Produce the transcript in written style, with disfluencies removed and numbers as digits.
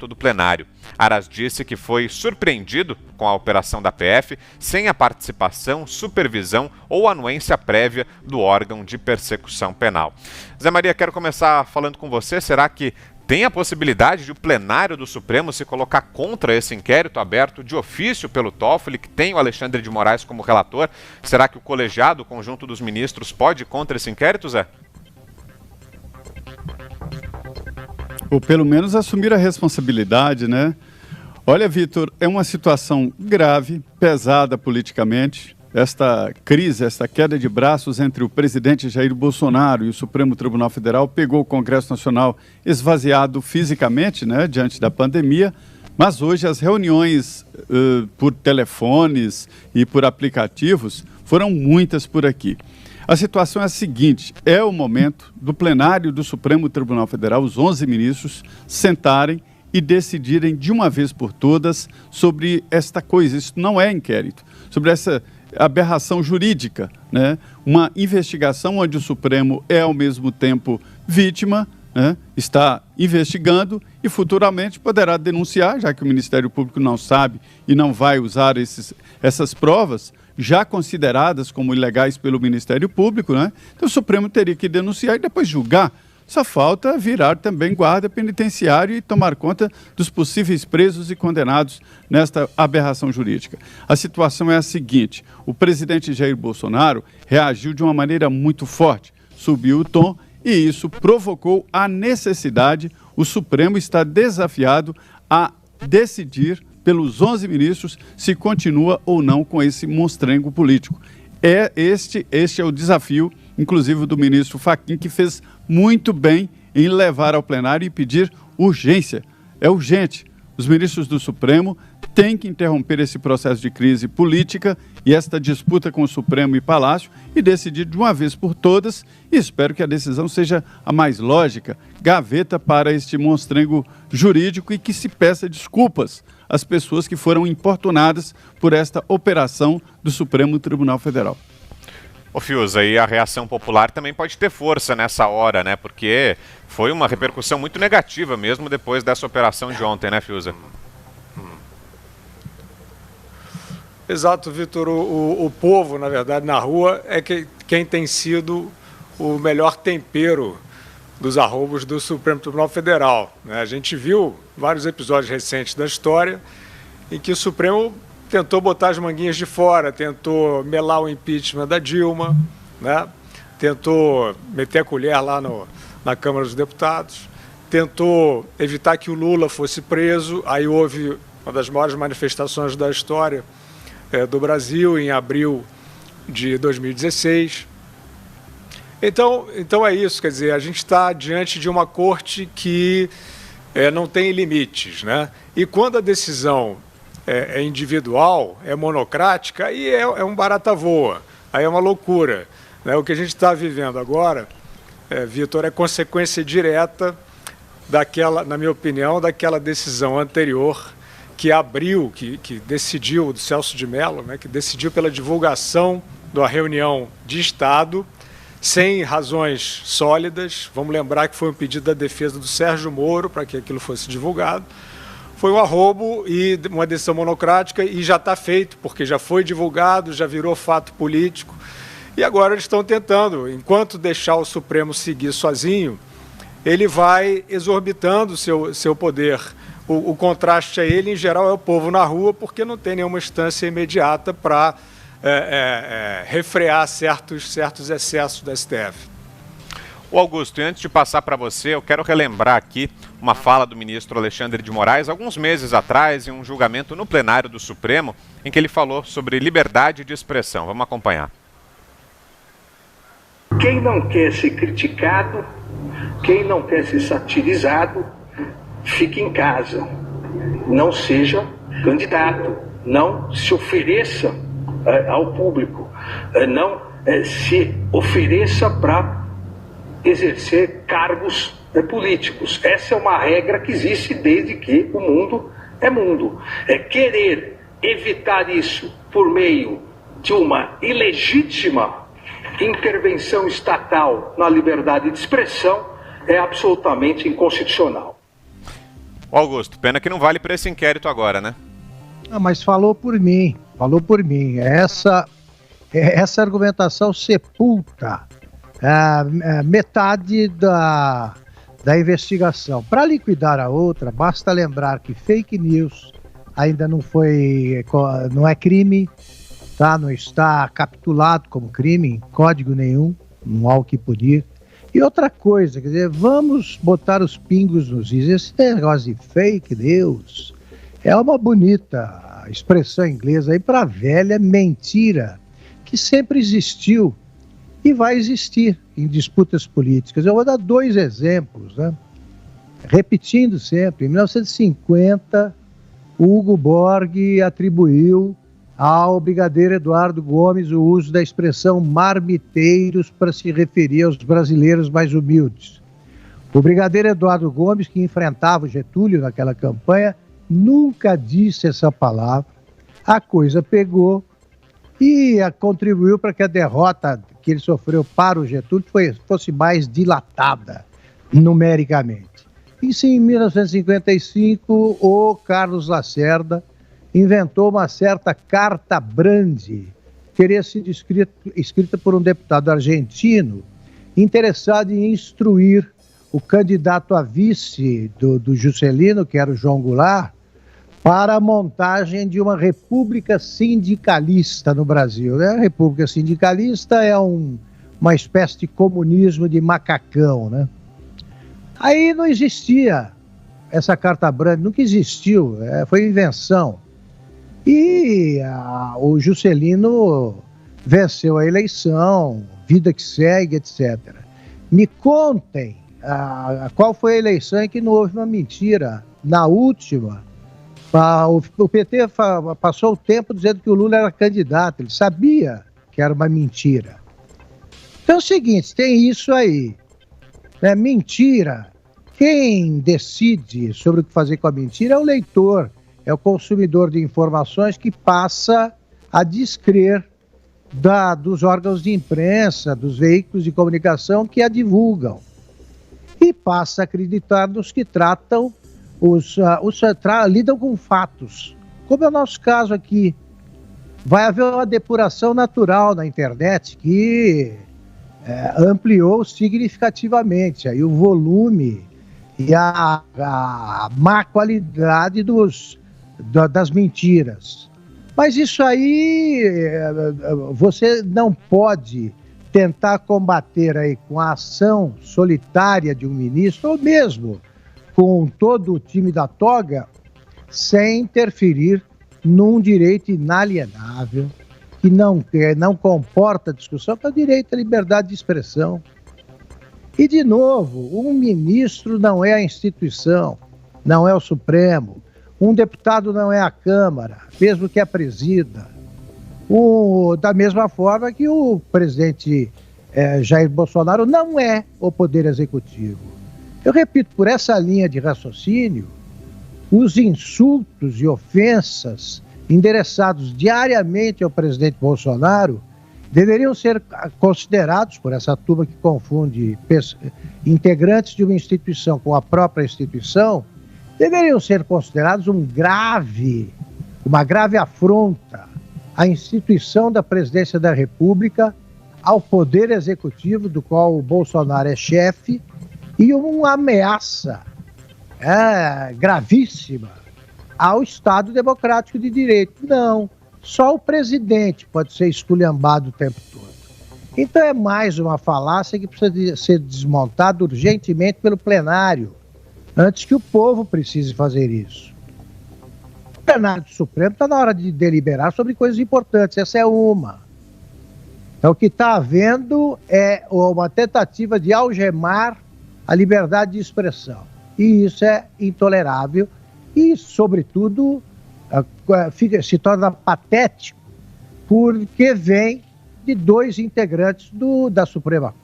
do plenário. Aras disse que foi surpreendido com a operação da PF sem a participação, supervisão ou anuência prévia do órgão de persecução penal. Zé Maria, quero começar falando com você. Será que tem a possibilidade de o plenário do Supremo se colocar contra esse inquérito aberto de ofício pelo Toffoli, que tem o Alexandre de Moraes como relator? Será que o colegiado, o conjunto dos ministros, pode ir contra esse inquérito, Zé? Ou pelo menos assumir a responsabilidade, né? Olha, Vitor, é uma situação grave, pesada politicamente. Esta crise, esta queda de braços entre o presidente Jair Bolsonaro e o Supremo Tribunal Federal pegou o Congresso Nacional esvaziado fisicamente, né, diante da pandemia, mas hoje as reuniões por telefones e por aplicativos foram muitas por aqui. A situação é a seguinte: é o momento do plenário do Supremo Tribunal Federal, os 11 ministros, sentarem e decidirem de uma vez por todas sobre esta coisa. Isso não é inquérito, sobre essa aberração jurídica, né? Uma investigação onde o Supremo é ao mesmo tempo vítima, né? Está investigando e futuramente poderá denunciar, já que o Ministério Público não sabe e não vai usar essas provas, já consideradas como ilegais pelo Ministério Público, né? Então o Supremo teria que denunciar e depois julgar. Só falta virar também guarda penitenciário e tomar conta dos possíveis presos e condenados nesta aberração jurídica. A situação é a seguinte: o presidente Jair Bolsonaro reagiu de uma maneira muito forte, subiu o tom e isso provocou a necessidade. O Supremo está desafiado a decidir pelos 11 ministros se continua ou não com esse monstrengo político. Este é o desafio, inclusive do ministro Fachin, que fez muito bem em levar ao plenário e pedir urgência. É urgente. Os ministros do Supremo têm que interromper esse processo de crise política e esta disputa com o Supremo e Palácio e decidir de uma vez por todas, e espero que a decisão seja a mais lógica, gaveta para este monstrengo jurídico, e que se peça desculpas às pessoas que foram importunadas por esta operação do Supremo Tribunal Federal. Ô Fiuza, e a reação popular também pode ter força nessa hora, né? Porque foi uma repercussão muito negativa mesmo depois dessa operação de ontem, né, Fiuza? Exato, Vitor. O povo, na verdade, na rua, é quem tem sido o melhor tempero dos arroubos do Supremo Tribunal Federal, né? A gente viu vários episódios recentes da história em que o Supremo tentou botar as manguinhas de fora, tentou melar o impeachment da Dilma, né? Tentou meter a colher lá na Câmara dos Deputados, tentou evitar que o Lula fosse preso. Aí houve uma das maiores manifestações da história do Brasil, em abril de 2016. Então é isso, quer dizer, a gente está diante de uma corte que não tem limites, né? E quando a decisão é individual, é monocrática, aí é um barata voa, aí é uma loucura, né? O que a gente está vivendo agora, Vitor, é consequência direta daquela, na minha opinião, daquela decisão anterior que abriu, que decidiu, do Celso de Mello, né, que decidiu pela divulgação da reunião de Estado, sem razões sólidas. Vamos lembrar que foi um pedido da defesa do Sérgio Moro para que aquilo fosse divulgado. Foi um arrobo e uma decisão monocrática, e já está feito, porque já foi divulgado, já virou fato político. E agora eles estão tentando, enquanto deixar o Supremo seguir sozinho, ele vai exorbitando o seu poder. O contraste a ele, em geral, é o povo na rua, porque não tem nenhuma instância imediata para refrear certos excessos da STF. O Augusto, e antes de passar para você, eu quero relembrar aqui uma fala do ministro Alexandre de Moraes, alguns meses atrás, em um julgamento no plenário do Supremo, em que ele falou sobre liberdade de expressão. Vamos acompanhar. Quem não quer ser criticado, quem não quer ser satirizado, fique em casa. Não seja candidato, não se ofereça ao público, não se ofereça para exercer cargos políticos. Essa é uma regra que existe desde que o mundo é mundo. Querer evitar isso por meio de uma ilegítima intervenção estatal na liberdade de expressão é absolutamente inconstitucional. Ô Augusto, pena que não vale para esse inquérito agora, né? Ah, mas falou por mim. Essa argumentação sepulta metade da investigação. Para liquidar a outra, basta lembrar que fake news ainda não é crime, tá? Não está capitulado como crime, em código nenhum, não há o que punir. E outra coisa, quer dizer, vamos botar os pingos nos is. Esse negócio de fake news é uma bonita expressão inglesa aí para velha mentira que sempre existiu e vai existir em disputas políticas. Eu vou dar 2 exemplos, né? Repetindo sempre, em 1950, Hugo Borg atribuiu ao brigadeiro Eduardo Gomes o uso da expressão marmiteiros para se referir aos brasileiros mais humildes. O brigadeiro Eduardo Gomes, que enfrentava o Getúlio naquela campanha, nunca disse essa palavra. A coisa pegou e contribuiu para que a derrota que ele sofreu para o Getúlio fosse mais dilatada numericamente. Isso em 1955, o Carlos Lacerda inventou uma certa carta Brandi, que teria sido escrita por um deputado argentino interessado em instruir o candidato a vice do Juscelino, que era o João Goulart, para a montagem de uma república sindicalista no Brasil. A república sindicalista é uma espécie de comunismo de macacão, né? Aí não existia essa carta branca, nunca existiu, foi invenção. E o Juscelino venceu a eleição, vida que segue, etc. Me contem qual foi a eleição em que não houve uma mentira. Na última, o PT passou o tempo dizendo que o Lula era candidato, ele sabia que era uma mentira. Então é o seguinte, tem isso aí. Mentira. Quem decide sobre o que fazer com a mentira é o leitor, é o consumidor de informações que passa a descrer dos órgãos de imprensa, dos veículos de comunicação que a divulgam. E passa a acreditar nos que tratam, lidam com fatos, como é o nosso caso aqui. Vai haver uma depuração natural na internet que ampliou significativamente aí o volume e a má qualidade das mentiras. Mas isso aí você não pode tentar combater aí com a ação solitária de um ministro, ou mesmo com todo o time da toga, sem interferir num direito inalienável que não comporta discussão, que é o direito à liberdade de expressão. E, de novo, um ministro não é a instituição, não é o Supremo, um deputado não é a Câmara, mesmo que a presida. Da mesma forma que o presidente Jair Bolsonaro não é o Poder Executivo. Eu repito, por essa linha de raciocínio, os insultos e ofensas endereçados diariamente ao presidente Bolsonaro deveriam ser considerados, por essa turma que confunde integrantes de uma instituição com a própria instituição, deveriam ser considerados uma grave afronta à instituição da presidência da República, ao poder executivo do qual o Bolsonaro é chefe, e uma ameaça gravíssima ao Estado democrático de direito. Não, só o presidente pode ser esculhambado o tempo todo. Então é mais uma falácia que precisa ser desmontada urgentemente pelo plenário, antes que o povo precise fazer isso. O plenário do Supremo está na hora de deliberar sobre coisas importantes, essa é uma. Então o que está havendo é uma tentativa de algemar a liberdade de expressão. E isso é intolerável e, sobretudo, se torna patético porque vem de 2 integrantes da Suprema Corte.